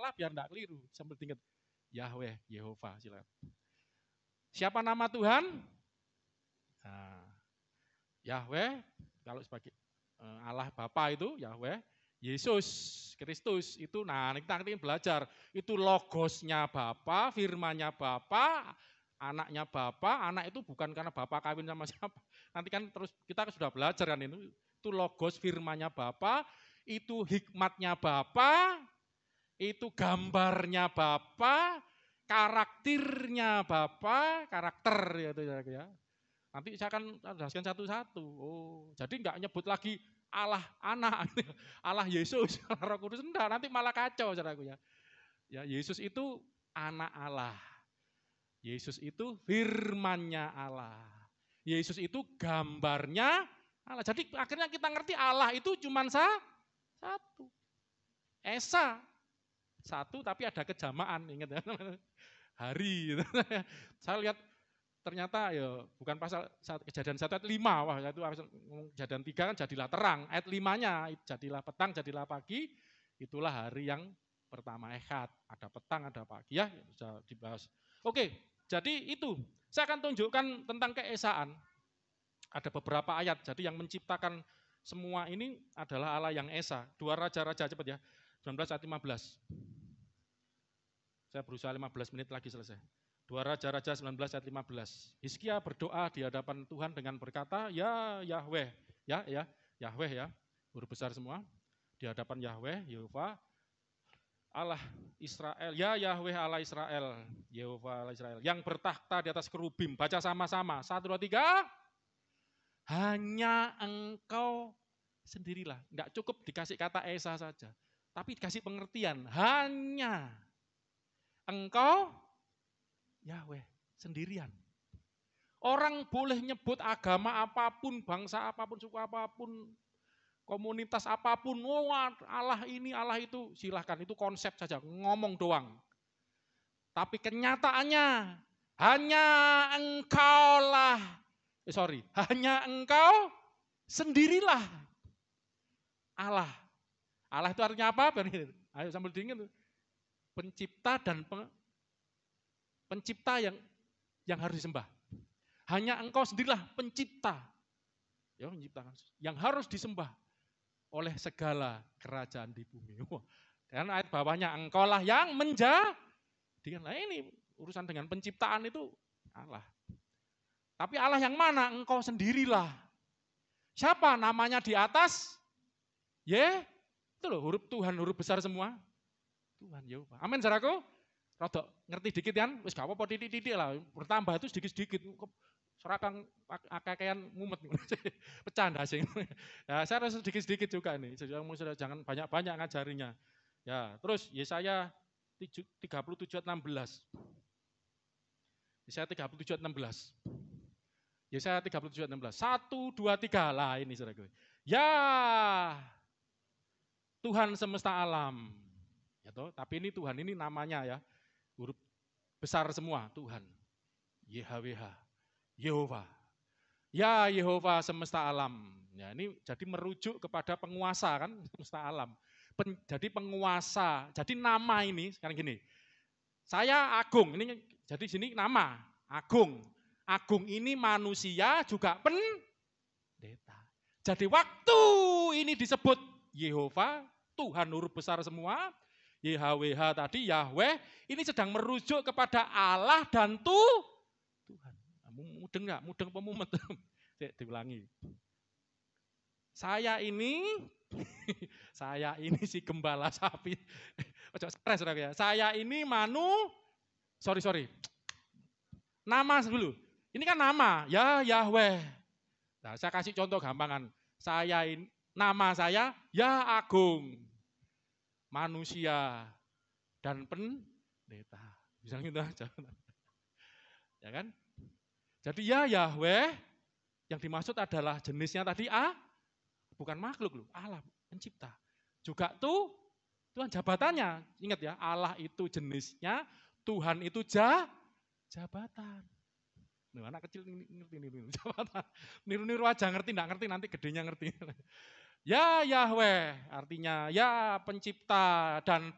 salah biar enggak keliru. Sambil ingat Yahweh, Yehova, silakan. Siapa nama Tuhan? Nah, Yahweh, kalau sebagai Allah Bapa itu Yahweh, Yesus Kristus itu, nah kita ingin belajar, itu logosnya Bapa, firmannya Bapa, anaknya Bapa, anak itu bukan karena Bapa kawin sama siapa, nanti kan terus kita sudah belajar kan itu logos firmannya Bapa, itu hikmatnya Bapa, itu gambarnya Bapa, karakternya Bapa, karakter ya. Nanti saya akan jelaskan satu-satu. Oh, jadi enggak nyebut lagi Allah anak, Allah Yesus, Allah Roh Kudus, enggak, nanti malah kacau saudaraku ya. Ya, Yesus itu anak Allah. Yesus itu firman-Nya Allah. Yesus itu gambarnya Allah. Jadi akhirnya kita ngerti Allah itu cuma satu. Esa. Satu tapi ada kejamaan, ingat ya. Hari. Saya lihat ternyata ya bukan pasal kejadian 1 ayat 5, wah itu kejadian 3 kan jadilah terang, ayat 5-nya jadilah petang, jadilah pagi, itulah hari yang pertama Ehad, ada petang, ada pagi ya, sudah dibahas. Oke, jadi itu, saya akan tunjukkan tentang keesaan, ada beberapa ayat, jadi yang menciptakan semua ini adalah Allah yang Esa, 2 Raja-Raja, cepat ya, 19 ayat 15. Saya berusaha 15 menit lagi selesai. 2 Raja-Raja 19 ayat 15. Hizkia berdoa di hadapan Tuhan dengan berkata, ya Yahweh, Yahweh ya, huruf besar semua, di hadapan Yahweh, Yehova, Allah Israel, ya Yahweh Allah Israel, Yehova Allah Israel, yang bertakhta di atas kerubim, baca sama-sama, 1, 2, 3, hanya engkau sendirilah, enggak cukup dikasih kata Esa saja, tapi dikasih pengertian, hanya engkau Yahweh, sendirian. Orang boleh nyebut agama apapun, bangsa apapun, suku apapun, komunitas apapun, oh Allah ini, Allah itu, silahkan, itu konsep saja, ngomong doang. Tapi kenyataannya, hanya engkaulah, hanya engkau sendirilah Allah. Allah itu artinya apa? Ayo sambil dingin, pencipta dan pencipta yang harus disembah. Hanya engkau sendirilah pencipta. Ya, menciptakan yang harus disembah oleh segala kerajaan di bumi. Dan ayat bawahnya engkaulah yang menjadikan. Nah ini urusan dengan penciptaan itu Allah. Tapi Allah yang mana? Engkau sendirilah. Siapa namanya di atas? Itu loh huruf Tuhan, huruf besar semua. Tuhan Yehova. Amin saudaraku. Rodok ngerti dikit kan, wis gak apa-apa titik-titik lah, bertambah itu sedikit-sedikit, serakang akakean mumet, pecah sing. Ya, saya harus sedikit-sedikit juga nih, jangan banyak-banyak ngajarinya. Ya, terus Yesaya 37 ayat 16. Yesaya 37 ayat 16. Yesaya 37 ayat 16. 1, 2, 3 lah ini saudaraku. Ya Tuhan semesta alam. Ya toh, tapi ini Tuhan ini namanya ya. Huruf besar semua, Tuhan, YHWH, Yehova, ya Yehova semesta alam. Ya, ini jadi merujuk kepada penguasa kan, semesta alam. Jadi penguasa, jadi nama ini, sekarang gini, saya Agung, ini jadi sini nama, Agung. Agung ini manusia juga pendeta. Jadi waktu ini disebut Yehova, Tuhan huruf besar semua, YHWH tadi, Yahweh, ini sedang merujuk kepada Allah dan Tuhan. Mudeng enggak? Mudeng pemumet. Diulangi. Saya ini si gembala sapi. Stres ya. Saya ini sorry. Nama dulu. Ini kan nama, ya Yahweh. Nah, saya kasih contoh gampangan. Nama saya, ya Agung. Manusia dan pendeta. Bisa gitu aja. Ya kan? Jadi ya Yahweh yang dimaksud adalah jenisnya tadi bukan makhluk loh, Allah pencipta. Juga Tuhan jabatannya. Ingat ya, Allah itu jenisnya, Tuhan itu jabatan. Nah, anak kecil ngerti jabatan. Niru-niru aja ngerti, enggak ngerti nanti gedenya ngerti. Ya Yahweh artinya ya pencipta dan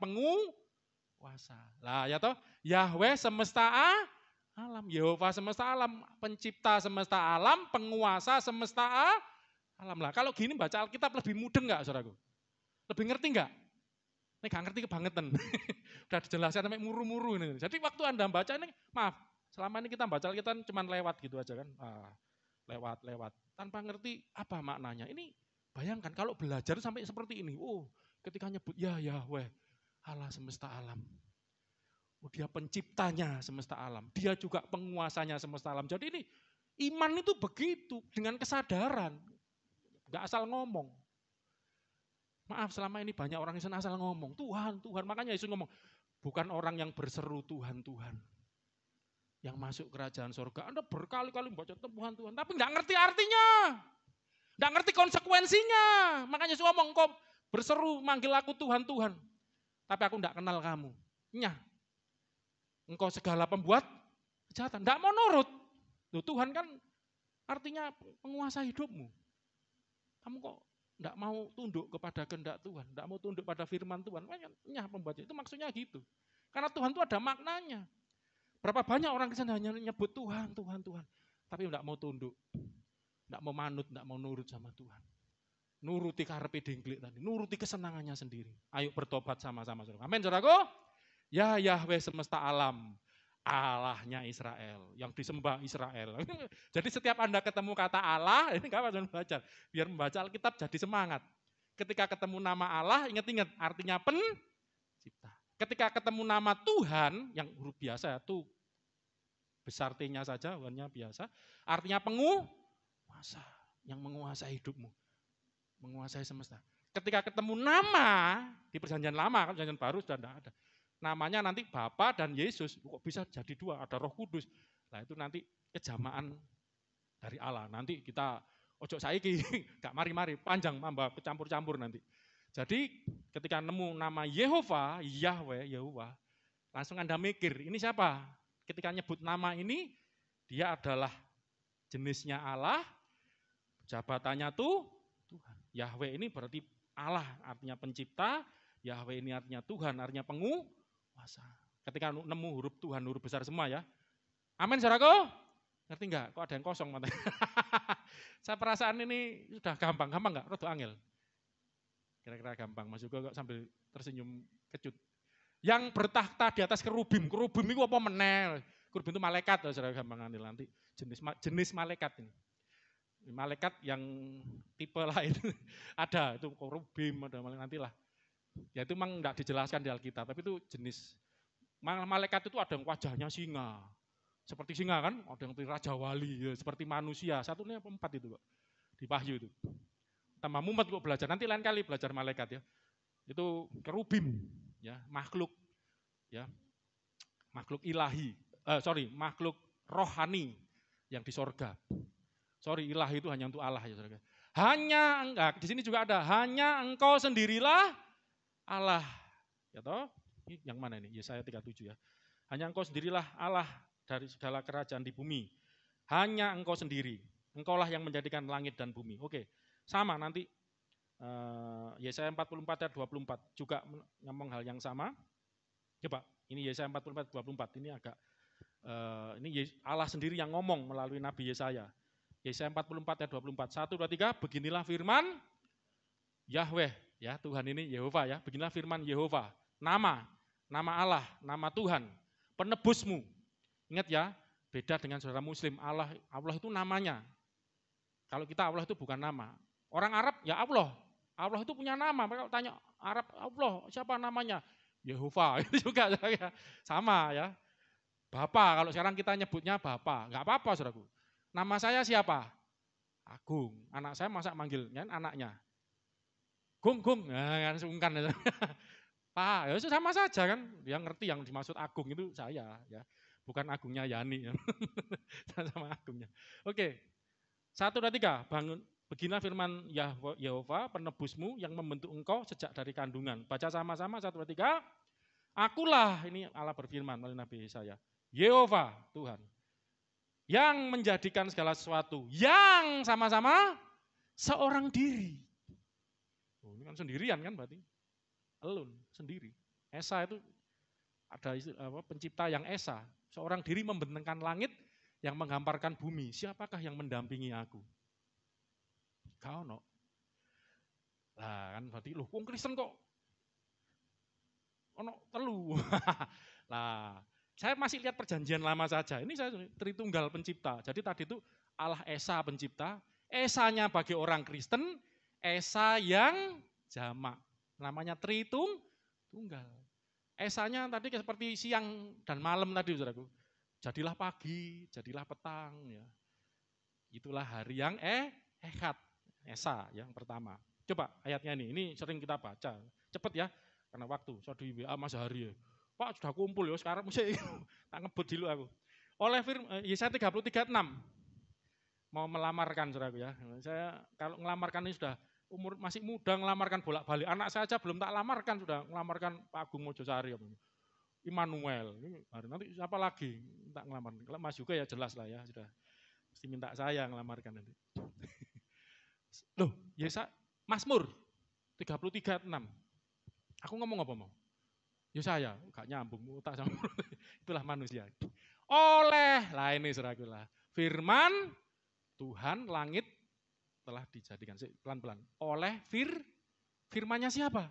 penguasa. Lah ya toh, Yahweh semesta alam, Yehova semesta alam, pencipta semesta alam, penguasa semesta alam. Lah kalau gini baca Alkitab lebih mudeng enggak, Saudaraku? Lebih ngerti enggak? Ini enggak ngerti kebangetan. Udah dijelaskan sampai muru-muru ini. Jadi waktu Anda baca ini, maaf, selama ini kita baca Alkitab cuma lewat gitu aja kan. Lewat. Tanpa ngerti apa maknanya. Ini bayangkan kalau belajar sampai seperti ini. Oh, ketika nyebut ya Yahweh, Allah semesta alam. Oh, dia penciptanya semesta alam. Dia juga penguasanya semesta alam. Jadi ini iman itu begitu, dengan kesadaran. Enggak asal ngomong. Maaf, selama ini banyak orang yang asal ngomong, Tuhan, Tuhan. Makanya Yesus ngomong, bukan orang yang berseru Tuhan, Tuhan. Yang masuk kerajaan surga. Anda berkali-kali baca Tuhan, Tuhan. Tapi enggak ngerti artinya. Enggak ngerti konsekuensinya. Makanya Yesus ngomong, kau berseru, manggil aku Tuhan, Tuhan. Tapi aku enggak kenal kamu. Nyah. Engkau segala pembuat kejahatan. Enggak mau nurut. Loh, Tuhan kan artinya penguasa hidupmu. Kamu kok enggak mau tunduk kepada kehendak Tuhan, enggak mau tunduk pada firman Tuhan. Nyah pembaca itu maksudnya gitu. Karena Tuhan itu ada maknanya. Berapa banyak orang Kristen hanya nyebut Tuhan, Tuhan, Tuhan. Tapi enggak mau tunduk, enggak mau manut, enggak mau nurut sama Tuhan. Nuruti karepe dengklik tadi, nuruti kesenangannya sendiri. Ayo bertobat sama-sama. Amin, saudaraku. Ya Yahweh semesta alam, Allahnya Israel, yang disembah Israel. Jadi setiap Anda ketemu kata Allah, ini enggak apa-apa belajar. Biar membaca Alkitab jadi semangat. Ketika ketemu nama Allah, ingat-ingat artinya pencipta. Ketika ketemu nama Tuhan, yang huruf biasa itu besar T-nya saja, warnanya biasa, artinya penguasa, yang menguasai hidupmu, menguasai semesta. Ketika ketemu nama di perjanjian lama, kan perjanjian baru sudah tidak ada. Namanya nanti Bapa dan Yesus, kok bisa jadi dua, ada Roh Kudus. Nah itu nanti kejamaan dari Allah. Nanti kita ojo saiki, gak mari-mari, panjang, tambah kecampur-campur nanti. Jadi ketika nemu nama Yehova, Yahweh, Yehova, langsung Anda mikir, ini siapa? Ketika nyebut nama ini, dia adalah jenisnya Allah, jabatannya tuh Tuhan. Yahweh ini berarti Allah, artinya pencipta, Yahweh ini artinya Tuhan, artinya penguasa. Ketika nemu huruf Tuhan, huruf besar semua ya. Amin, saudaraku? Ngerti enggak? Kok ada yang kosong matanya? Saya perasaan ini sudah gampang enggak? Rada angel. Kira-kira gampang, Mas Yugo kok sambil tersenyum kecut. Yang bertakhta di atas kerubim itu apa menel? Kerubim itu malaikat, saudara gampang nanti jenis malaikat ini. Malaikat yang tipe lain ada, itu kerubim, ada nantilah. Ya itu memang enggak dijelaskan di Alkitab, tapi itu jenis malaikat itu ada yang wajahnya singa. Seperti singa kan, ada yang raja wali, ya, seperti manusia. Satunya 4 itu kok, di Wahyu itu. Tambah mumet kok belajar, nanti lain kali belajar malaikat ya. Itu kerubim, ya makhluk, ya makhluk ilahi, makhluk rohani yang di sorga. Ilahi itu hanya untuk Allah ya saudara. Hanya enggak, di sini juga ada, hanya engkau sendirilah Allah. Ya toh? Yang mana ini? Yesaya 37 ya. Hanya engkau sendirilah Allah dari segala kerajaan di bumi. Hanya engkau sendiri. Engkaulah yang menjadikan langit dan bumi. Oke. Sama nanti Yesaya 44 ayat 24 juga ngomong hal yang sama. Coba, ini Yesaya 44 24. Ini agak ini Allah sendiri yang ngomong melalui Nabi Yesaya. Yesaya 44 ayat 24. 1 2 3, beginilah firman Yahweh, ya Tuhan ini Yehova ya. Beginilah firman Yehova. Nama Allah, nama Tuhan, penebusmu. Ingat ya, beda dengan saudara muslim, Allah itu namanya. Kalau kita Allah itu bukan nama. Orang Arab ya Allah itu punya nama. Mereka tanya Arab Allah, siapa namanya? Yehova, itu juga sama ya. Bapa, kalau sekarang kita nyebutnya Bapa, enggak apa-apa saudaraku. Nama saya siapa? Agung. Anak saya masa manggil kan anaknya. Gung, nah, kan sungkan. Pak, ya sama saja kan. Yang ngerti yang dimaksud Agung itu saya ya. Bukan Agungnya Yani ya. Sama Agungnya. Oke. 1 2 3, beginilah firman Yehova, penebusmu yang membentuk engkau sejak dari kandungan. Baca sama-sama 1 2 3. Akulah, ini Allah berfirman melalui Nabi Yesaya. Yehova, Tuhan. Yang menjadikan segala sesuatu yang sama-sama seorang diri. Oh, ini kan sendirian kan berarti. Alone, sendiri. Esa itu ada pencipta yang esa, seorang diri membentangkan langit yang menggamparkan bumi. Siapakah yang mendampingi aku? Kau no. Lah kan berarti loh, wong Kristen kok ono telu. Lah, saya masih lihat perjanjian lama saja. Ini saya Tritunggal pencipta. Jadi tadi itu Allah Esa pencipta, Esanya bagi orang Kristen, Esa yang jamak. Namanya Tritunggal. Esanya tadi seperti siang dan malam tadi, saudaraku. Jadilah pagi, jadilah petang. Ya. Itulah hari yang Ehad, Esa yang pertama. Coba ayatnya ini sering kita baca. Cepet ya, karena waktu. Saya di WA Mas Hari ya. Pak sudah kumpul ya, sekarang mesti tak ngebut dulu aku. Oleh Yesaya 33:6. Mau melamarkan saudaraku ya. Saya kalau ngelamarkan ini sudah umur masih muda, ngelamarkan bolak-balik. Anak saya aja belum tak lamarkan, sudah ngelamarkan Pak Agung Mojosari. Immanuel. Nanti siapa lagi tak ngelamar? Kalau Mas juga ya jelas lah ya, sudah mesti minta saya ngelamarkan nanti. Loh, Yesaya Mazmur 33:6. Aku ngomong apa mau? Yesaya, gak nyambung, tak sama. Itulah manusia. Oleh, lah ini saudaraku lah. Firman Tuhan langit telah dijadikan, pelan-pelan. Oleh firmannya siapa?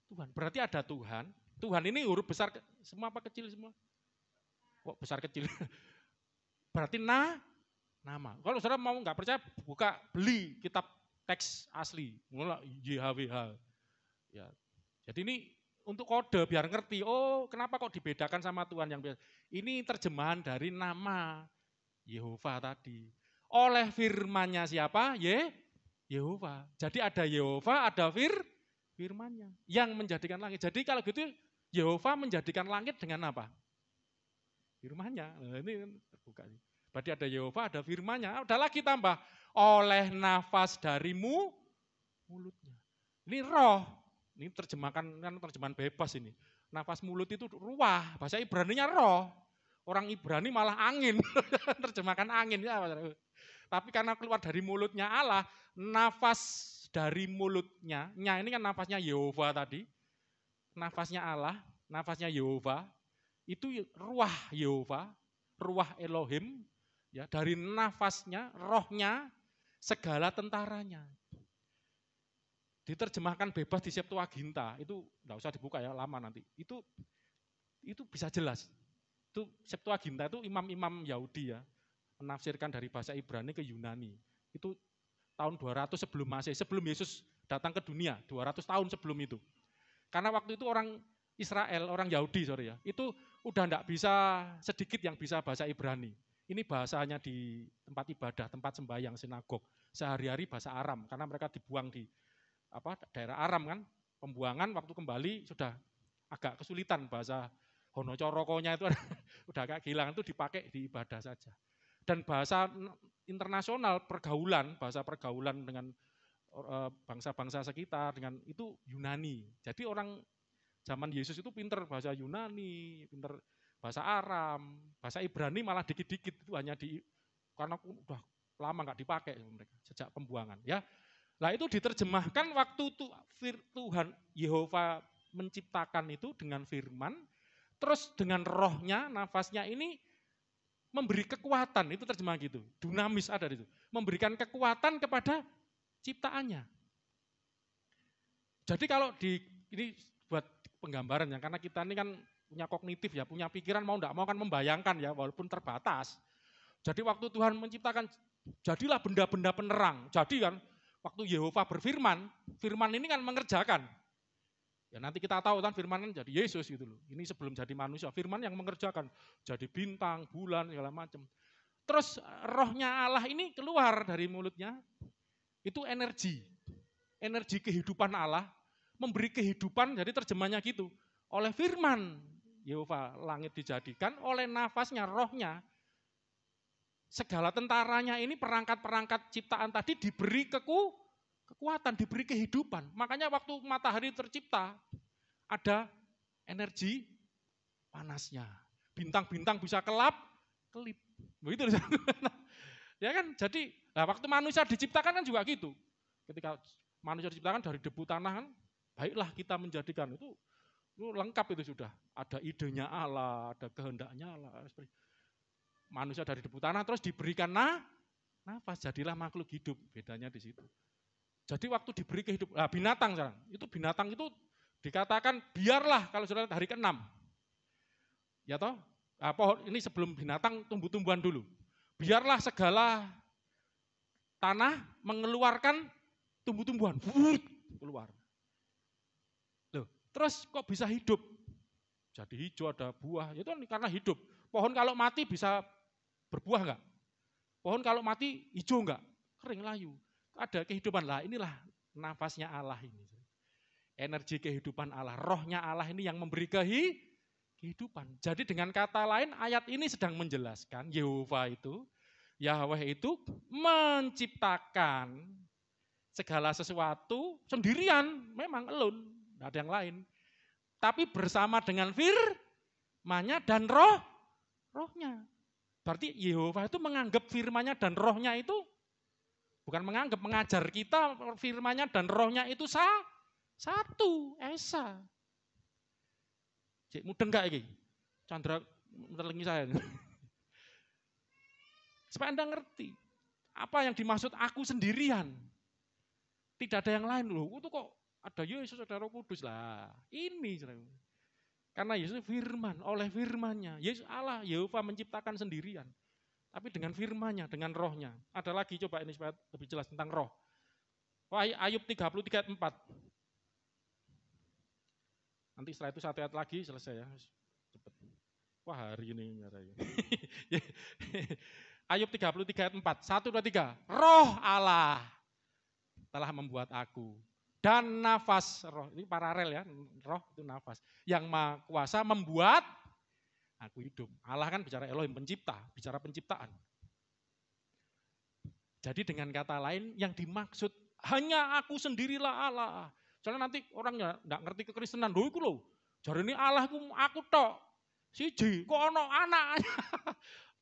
Tuhan. Berarti ada Tuhan. Tuhan ini huruf besar semua apa kecil semua? Kok besar kecil? Berarti nama. Kalau saudara mau nggak percaya, beli kitab teks asli, mulai YHWH. Ya. Jadi ini untuk kode biar ngerti, oh kenapa kok dibedakan sama Tuhan yang biasa. Ini terjemahan dari nama Yehova tadi. Oleh firmannya siapa? Yehova. Jadi ada Yehova, ada firmannya yang menjadikan langit. Jadi kalau gitu Yehova menjadikan langit dengan apa? Firmannya. Nah, ini terbuka. Berarti ada Yehova, ada firmannya. Ada lagi tambah oleh nafas darimu mulutnya. Ini roh. Ini terjemahan bebas ini. Nafas mulut itu ruah, bahasa Ibraninya roh. Orang Ibrani malah angin. Terjemahkan angin ya. Tapi karena keluar dari mulutnya Allah, nafas dari mulutnya, ini kan nafasnya Yehova tadi. Nafasnya Allah, nafasnya Yehova, itu ruah Yehova, ruah Elohim, ya, dari nafasnya, rohnya, segala tentaranya. Diterjemahkan bebas di Septuaginta, itu enggak usah dibuka ya, lama nanti. Itu bisa jelas. Itu Septuaginta itu imam-imam Yahudi ya, menafsirkan dari bahasa Ibrani ke Yunani. Itu tahun 200 sebelum Masehi, sebelum Yesus datang ke dunia, 200 tahun sebelum itu. Karena waktu itu orang Israel, orang Yahudi itu udah enggak bisa, sedikit yang bisa bahasa Ibrani. Ini bahasanya di tempat ibadah, tempat sembahyang, sinagog. Sehari-hari bahasa Aram, karena mereka dibuang di daerah Aram kan, pembuangan waktu kembali sudah agak kesulitan bahasa Hono Corokonya itu udah agak hilang, itu dipakai di ibadah saja. Dan bahasa internasional bahasa pergaulan dengan bangsa-bangsa sekitar dengan itu Yunani. Jadi orang zaman Yesus itu pinter bahasa Yunani, pinter bahasa Aram, bahasa Ibrani malah dikit-dikit itu hanya karena udah lama nggak dipakai mereka sejak pembuangan ya. Nah itu diterjemahkan waktu Tuhan Yehova menciptakan itu dengan firman, terus dengan rohnya, nafasnya ini memberi kekuatan, itu terjemah gitu, dunamis ada itu, memberikan kekuatan kepada ciptaannya. Jadi kalau ini buat penggambaran ya, karena kita ini kan punya kognitif ya, punya pikiran mau enggak mau kan membayangkan ya, walaupun terbatas. Jadi waktu Tuhan menciptakan, jadilah benda-benda penerang, jadi kan, waktu Yehova berfirman, firman ini kan mengerjakan. Ya nanti kita tahu kan firman kan jadi Yesus gitu loh. Ini sebelum jadi manusia, firman yang mengerjakan. Jadi bintang, bulan, segala macam. Terus rohnya Allah ini keluar dari mulutnya, itu energi. Energi kehidupan Allah, memberi kehidupan, jadi terjemahnya gitu. Oleh firman Yehova langit dijadikan, oleh nafasnya, rohnya, segala tentaranya ini perangkat-perangkat ciptaan tadi diberi kekuatan, diberi kehidupan. Makanya waktu matahari tercipta, ada energi panasnya. Bintang-bintang bisa kelip. Begitu. Ya kan, jadi waktu manusia diciptakan kan juga gitu. Ketika manusia diciptakan dari debu tanah kan, baiklah kita menjadikan itu Itu lengkap itu sudah. Ada idenya Allah, ada kehendaknya Allah. Manusia dari debu tanah terus diberikan nafas, jadilah makhluk hidup. Bedanya di situ. Jadi waktu diberi kehidupan, binatang sekarang, binatang itu dikatakan biarlah kalau sudah hari ke-6. Ya toh? Pohon ini sebelum binatang tumbuh-tumbuhan dulu. Biarlah segala tanah mengeluarkan tumbuh-tumbuhan. Keluar. Loh, terus kok bisa hidup? Jadi hijau ada buah, itu karena hidup. Pohon kalau mati bisa berbuah enggak? Pohon kalau mati hijau enggak? Kering layu. Ada kehidupan lah, inilah nafasnya Allah ini. Energi kehidupan Allah, rohnya Allah ini yang memberi kehidupan. Jadi dengan kata lain ayat ini sedang menjelaskan Yahweh itu menciptakan segala sesuatu sendirian, memang alone, tidak ada yang lain. Tapi bersama dengan firman-Nya dan rohnya. Berarti Yehova itu menganggap firman-Nya dan rohnya itu, bukan menganggap, mengajar kita firman-Nya dan rohnya itu satu, esa. Cik, mudeng gak ini? Chandra menelengi saya. Supaya Anda ngerti, apa yang dimaksud aku sendirian. Tidak ada yang lain loh, itu kok ada Yesus, ada Roh Kudus lah. Ini, karena Yesus firman, oleh firman-Nya. Yesus Allah, Yehova menciptakan sendirian. Tapi dengan firman-Nya, dengan rohnya. Ada lagi, coba ini supaya lebih jelas tentang roh. Ayub 33 ayat 4. Nanti setelah itu satu ayat lagi, selesai ya. Cepet. Wah hari ini. Ayub 33 ayat 4. 1, 2, 3. Roh Allah telah membuat aku. Dan nafas roh, ini paralel ya, roh itu nafas. Yang Maha Kuasa membuat aku hidup. Allah kan bicara Elohim, pencipta, bicara penciptaan. Jadi dengan kata lain yang dimaksud hanya aku sendirilah Allah. Soalnya nanti orangnya enggak ngerti kekristenan, lho iku lho. Jare ini Allah aku tok. Siji, kok ono anaknya.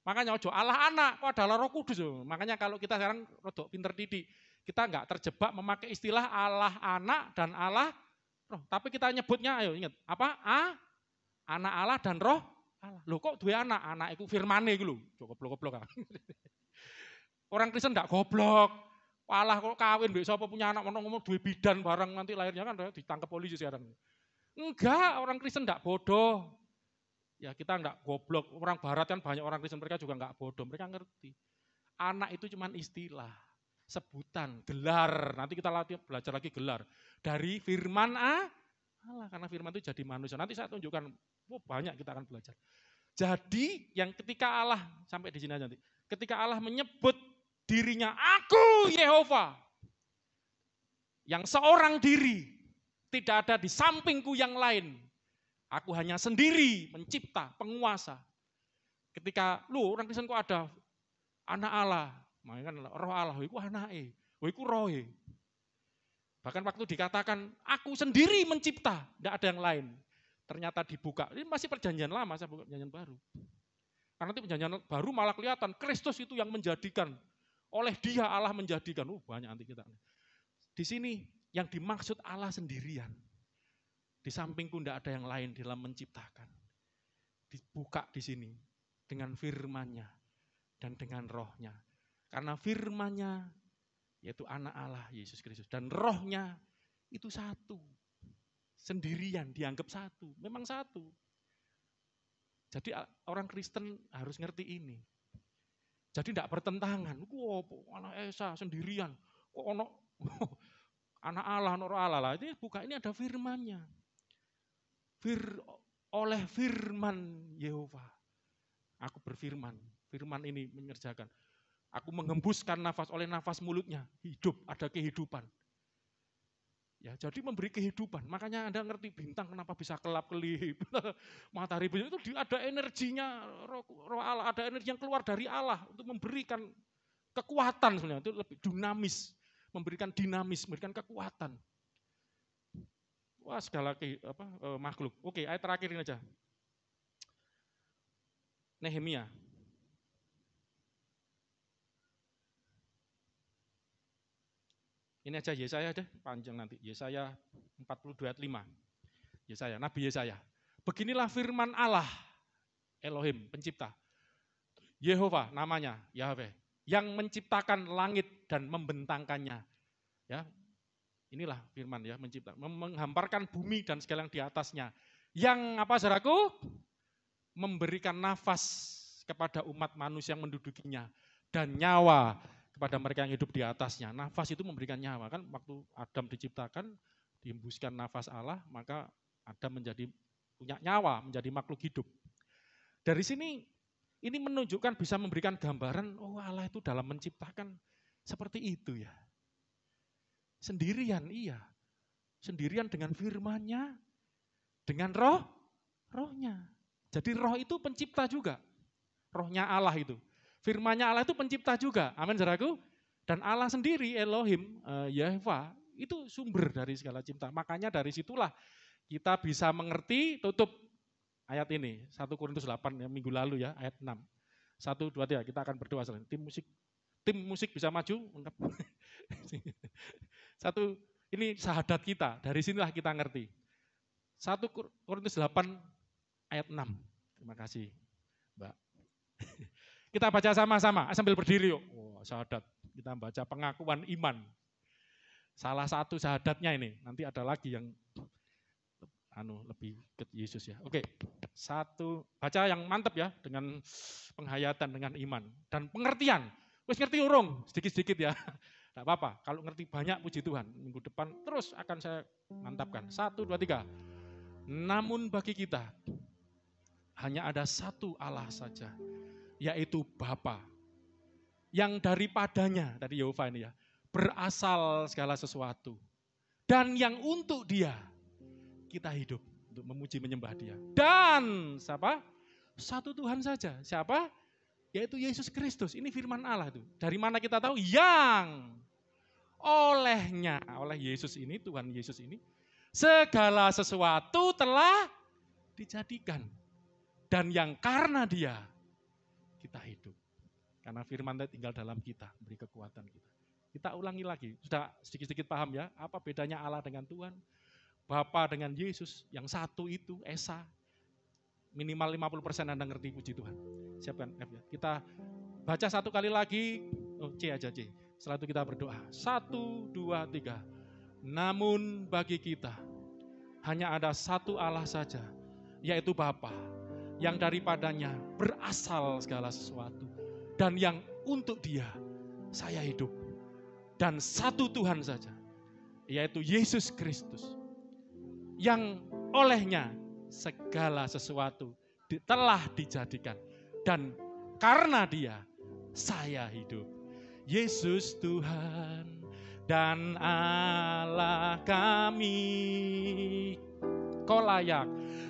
Makanya ojo Allah anak, kok adalah Roh Kudus. Makanya kalau kita sekarang rodok pinter didik, kita enggak terjebak memakai istilah Allah anak dan Allah roh. Tapi kita nyebutnya, ayo ingat, apa? Anak Allah dan roh Allah. Loh kok dua anak? Anak itu firmane itu loh. Goblok-goblok. Orang Kristen enggak goblok. Allah kok kawin, besok apa punya anak, ngomong dua bidan bareng, nanti lahirnya kan ditangkap polisi sekarang. Enggak, orang Kristen enggak bodoh. Ya kita enggak goblok. Orang Barat kan banyak orang Kristen, mereka juga enggak bodoh. Mereka ngerti. Anak itu cuma istilah. Sebutan, gelar, nanti kita belajar lagi gelar. Dari firman Allah, karena firman itu jadi manusia. Nanti saya tunjukkan, banyak kita akan belajar. Jadi yang ketika Allah, sampai di sini aja nanti. Ketika Allah menyebut dirinya, aku Yehova. Yang seorang diri, tidak ada di sampingku yang lain. Aku hanya sendiri, pencipta, penguasa. Ketika, orang Kristen kok ada anak Allah, makanya kan roh Allah, itu anake, itu rohe. Bahkan waktu dikatakan, aku sendiri mencipta, tidak ada yang lain. Ternyata dibuka, ini masih perjanjian lama, saya buka perjanjian baru. Karena nanti perjanjian baru malah kelihatan, Kristus itu yang menjadikan, oleh dia Allah menjadikan, banyak nanti kita. Di sini yang dimaksud Allah sendirian. Di sampingku tidak ada yang lain dalam menciptakan. Dibuka di sini, dengan firman-Nya, dan dengan rohnya. Karena firman-Nya yaitu anak Allah Yesus Kristus dan rohnya itu satu. Sendirian dianggap satu, memang satu. Jadi orang Kristen harus ngerti ini. Jadi tidak bertentangan. Anak Esa sendirian. Kok anak Allah, anak roh Allah lah. Ini ada firman-Nya. Oleh firman Yehova. Aku berfirman. Firman ini mengerjakan. Aku menghembuskan nafas oleh nafas mulutnya. Hidup, ada kehidupan. Ya, jadi memberi kehidupan. Makanya Anda ngerti bintang kenapa bisa kelap-kelip. Matahari itu ada energinya, roh Allah, ada energi yang keluar dari Allah untuk memberikan kekuatan sebenarnya. Itu lebih dinamis, memberikan dinamis, memberikan kekuatan. Wah, segala makhluk. Oke, ayat terakhir ini aja. Nehemia. Ini aja Yesaya deh, panjang nanti. Yesaya 42 ayat 5. Yesaya, Nabi Yesaya. Beginilah firman Allah, Elohim, pencipta. Yehova namanya, Yahweh, yang menciptakan langit dan membentangkannya. Ya, inilah firman ya, mencipta, menghamparkan bumi dan segala yang di atasnya. Yang apa saudaraku? Memberikan nafas kepada umat manusia yang mendudukinya dan nyawa kepada mereka yang hidup di atasnya. Nafas itu memberikan nyawa, kan waktu Adam diciptakan, dihembuskan nafas Allah, maka Adam punya nyawa, menjadi makhluk hidup. Dari sini ini menunjukkan, bisa memberikan gambaran, oh Allah itu dalam menciptakan seperti itu ya. Sendirian, iya. Sendirian dengan firman-Nya, dengan rohnya. Jadi roh itu pencipta juga. Rohnya Allah itu. Firman-Nya Allah itu pencipta juga. Amin saudaraku. Dan Allah sendiri, Elohim, Yehova, itu sumber dari segala cipta. Makanya dari situlah kita bisa mengerti, tutup ayat ini. 1 Korintus 8 ya, minggu lalu ya, ayat 6. 1, 2, 3, kita akan berdoa. Tim musik bisa maju. Ini syahadat kita. Dari sinilah kita ngerti. 1 Korintus 8 ayat 6. Terima kasih, Mbak. Kita baca sama-sama, sambil berdiri yuk. Oh, syahadat. Kita baca pengakuan iman. Salah satu syahadatnya ini. Nanti ada lagi yang lebih ke Yesus ya. Oke. 1, baca yang mantap ya, dengan penghayatan, dengan iman. Dan pengertian. Wis ngerti urung, sedikit-sedikit ya. Tidak apa-apa, kalau ngerti banyak puji Tuhan. Minggu depan terus akan saya mantapkan. 1, 2, 3. Namun bagi kita, hanya ada satu Allah saja, yaitu Bapa, yang daripadanya, dari Yehova ini ya, berasal segala sesuatu. Dan yang untuk Dia, kita hidup, untuk memuji menyembah Dia. Dan siapa? Satu Tuhan saja. Siapa? Yaitu Yesus Kristus. Ini firman Allah itu. Dari mana kita tahu? Yang olehnya, oleh Yesus ini, Tuhan Yesus ini, segala sesuatu telah dijadikan. Dan yang karena Dia, kita hidup. Karena firman itu tinggal dalam kita, beri kekuatan kita. Kita ulangi lagi, sudah sedikit-sedikit paham ya, apa bedanya Allah dengan Tuhan, Bapa dengan Yesus, yang satu itu, Esa. Minimal 50% Anda ngerti, puji Tuhan. Siapkan F ya. Kita baca satu kali lagi, C aja C. Setelah itu kita berdoa. 1, 2, 3. Namun bagi kita, hanya ada satu Allah saja, yaitu Bapa, yang daripadanya berasal segala sesuatu. Dan yang untuk Dia, saya hidup. Dan satu Tuhan saja, yaitu Yesus Kristus. Yang olehnya segala sesuatu telah dijadikan. Dan karena Dia, saya hidup. Yesus Tuhan dan Allah kami. Kau layak,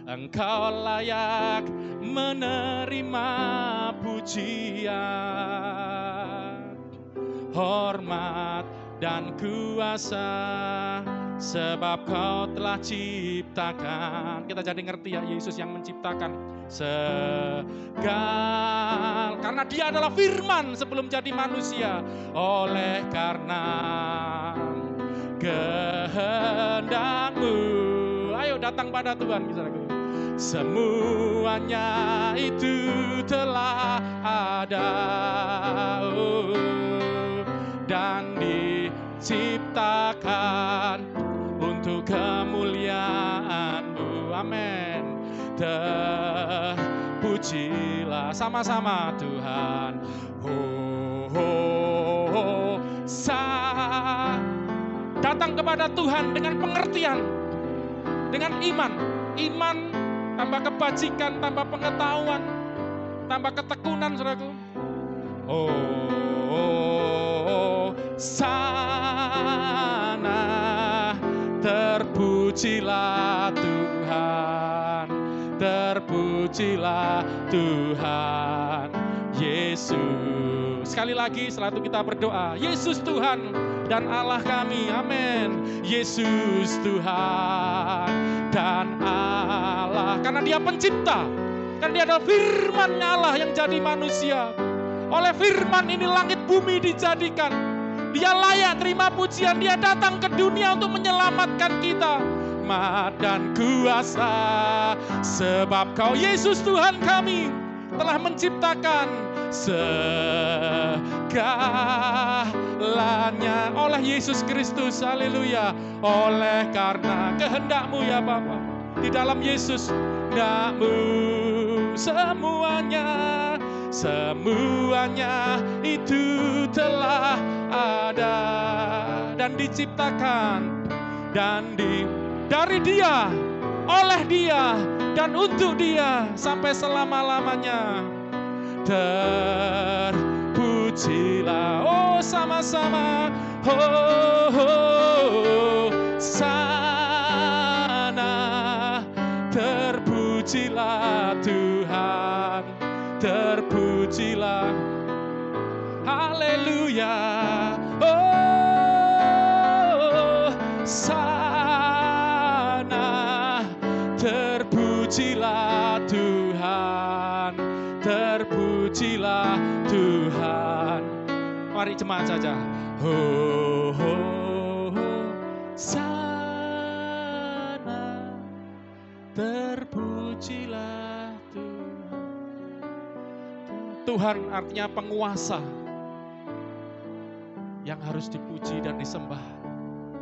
Engkau layak menerima pujian, hormat dan kuasa, sebab Kau telah ciptakan. Kita jadi ngerti ya, Yesus yang menciptakan segala. Karena Dia adalah firman sebelum jadi manusia. Oleh karena kehendak-Mu, ayo datang pada Tuhan, misalnya. Semuanya itu telah ada dan diciptakan untuk kemuliaan-Mu. Amin. Terpujilah sama-sama Tuhan. Datang kepada Tuhan dengan pengertian, dengan iman. Iman tambah kebajikan, tambah pengetahuan, tambah ketekunan, saudaraku. Sana terpujilah Tuhan, terpujilah Tuhan Yesus. Sekali lagi setelah itu kita berdoa, Yesus Tuhan dan Allah kami, amin. Yesus Tuhan dan Allah, karena Dia pencipta, karena Dia adalah firman Allah yang jadi manusia. Oleh firman ini langit bumi dijadikan. Dia layak terima pujian. Dia datang ke dunia untuk menyelamatkan kita, hormat dan kuasa. Sebab Kau Yesus Tuhan kami telah menciptakan segalanya oleh Yesus Kristus. Haleluya. Oleh karena kehendak-Mu ya Bapa, di dalam Yesus kehendak-Mu semuanya itu telah ada dan diciptakan dan dari Dia, oleh Dia dan untuk Dia sampai selama-lamanya. Terpujilah, oh sama-sama, sana. Terpujilah Tuhan, terpujilah, haleluya. Oh sana, terpujilah Tuhan, terpujilah Tuhan. Mari jemaat saja. Sana, terpujilah Tuhan. Tuhan artinya penguasa yang harus dipuji dan disembah,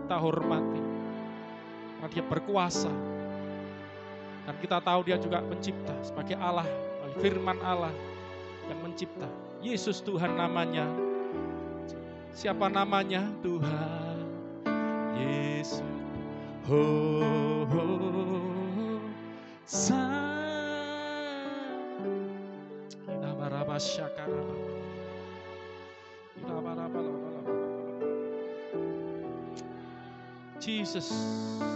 kita hormati, karena Dia berkuasa. Dan kita tahu Dia juga pencipta sebagai Allah, firman Allah yang mencipta. Yesus Tuhan namanya. Siapa namanya? Tuhan Yesus. Jesus,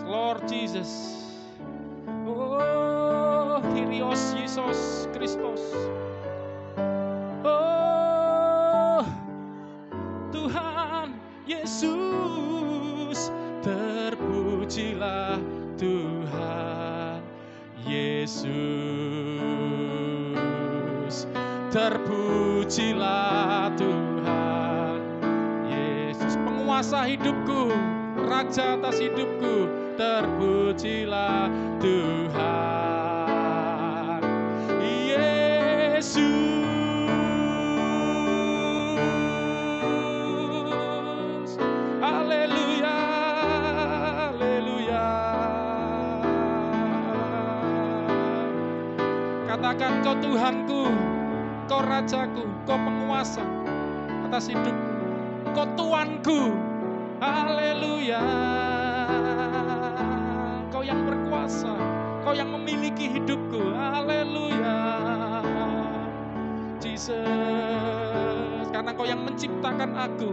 Lord Jesus. Oh, Kyrios Yesus Kristus. Oh, Tuhan Yesus, terpujilah Tuhan Yesus, terpujilah Tuhan Yesus, penguasa hidupku, Raja atas hidupku, terpujilah Tuhan Yesus. Haleluya, haleluya. Katakan, Kau Tuhanku, Kau Rajaku, Kau penguasa atas hidupku, Kau Tuanku. Haleluya. Kau yang berkuasa, Kau yang memiliki hidupku. Haleluya. Jesus, karena Kau yang menciptakan aku.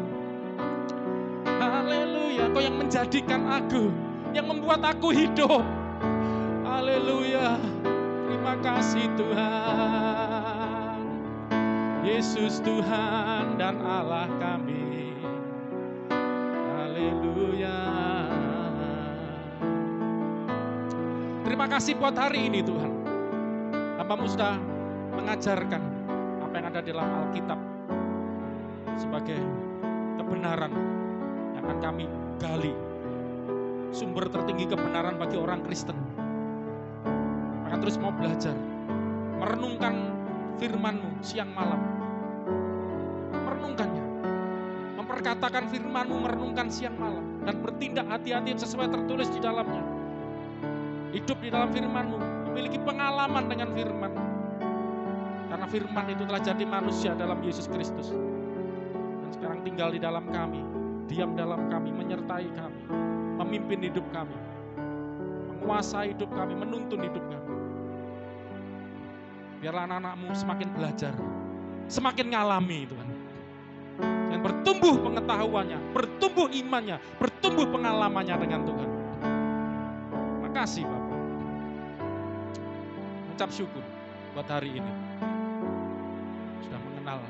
Haleluya. Kau yang menjadikan aku, yang membuat aku hidup. Haleluya. Terima kasih Tuhan. Yesus Tuhan dan Allah kami. Haleluya. Terima kasih buat hari ini Tuhan. Hamba-Mu sudah mengajarkan apa yang ada di dalam Alkitab sebagai kebenaran yang akan kami gali. Sumber tertinggi kebenaran bagi orang Kristen. Maka terus mau belajar, merenungkan firman-Mu siang malam. Merenungkannya. Memperkatakan firman-Mu, merenungkan siang malam. Dan bertindak hati-hati sesuai tertulis di dalamnya. Hidup di dalam firman-Mu, memiliki pengalaman dengan firman. Karena firman itu telah jadi manusia dalam Yesus Kristus. Dan sekarang tinggal di dalam kami, diam dalam kami, menyertai kami, memimpin hidup kami, menguasai hidup kami, menuntun hidup kami. Biarlah anak-anak-Mu semakin belajar, semakin ngalami Tuhan. Dan bertumbuh pengetahuannya, bertumbuh imannya, bertumbuh pengalamannya dengan Tuhan. Terima kasih Bapak. Ucap syukur buat hari ini. Sudah mengenal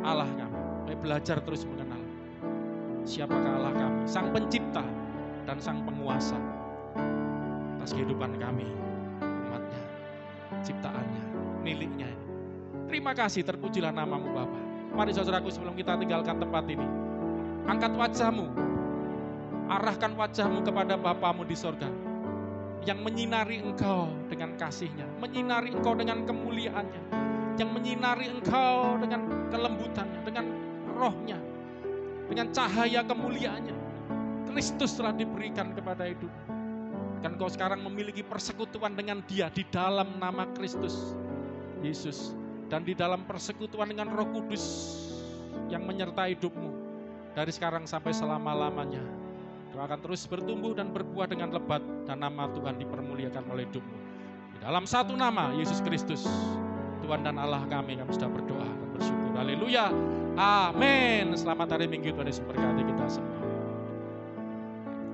Allah kami. Kami belajar terus mengenal siapakah Allah kami, Sang Pencipta dan Sang Penguasa atas kehidupan kami, umatnya, ciptaannya, miliknya. Terima kasih, terpujilah nama-Mu Bapa. Mari saudaraku sebelum kita tinggalkan tempat ini, angkat wajah-Mu, Arahkan wajahmu kepada Bapamu di sorga, yang menyinari engkau dengan kasih-Nya, menyinari engkau dengan kemuliaan-Nya, yang menyinari engkau dengan kelembutannya, dengan roh-Nya, dengan cahaya kemuliaan-Nya. Kristus telah diberikan kepada hidupmu. Dan kau sekarang memiliki persekutuan dengan Dia di dalam nama Kristus Yesus, dan di dalam persekutuan dengan Roh Kudus yang menyertai hidupmu dari sekarang sampai selama-lamanya. Kau akan terus bertumbuh dan berbuah dengan lebat, dan nama Tuhan dipermuliakan oleh hidupmu. Di dalam satu nama, Yesus Kristus, Tuhan dan Allah kami sudah berdoa dan bersyukur. Haleluya. Amin. Selamat hari Minggu, Tuhan Yesus memberkati kita semua.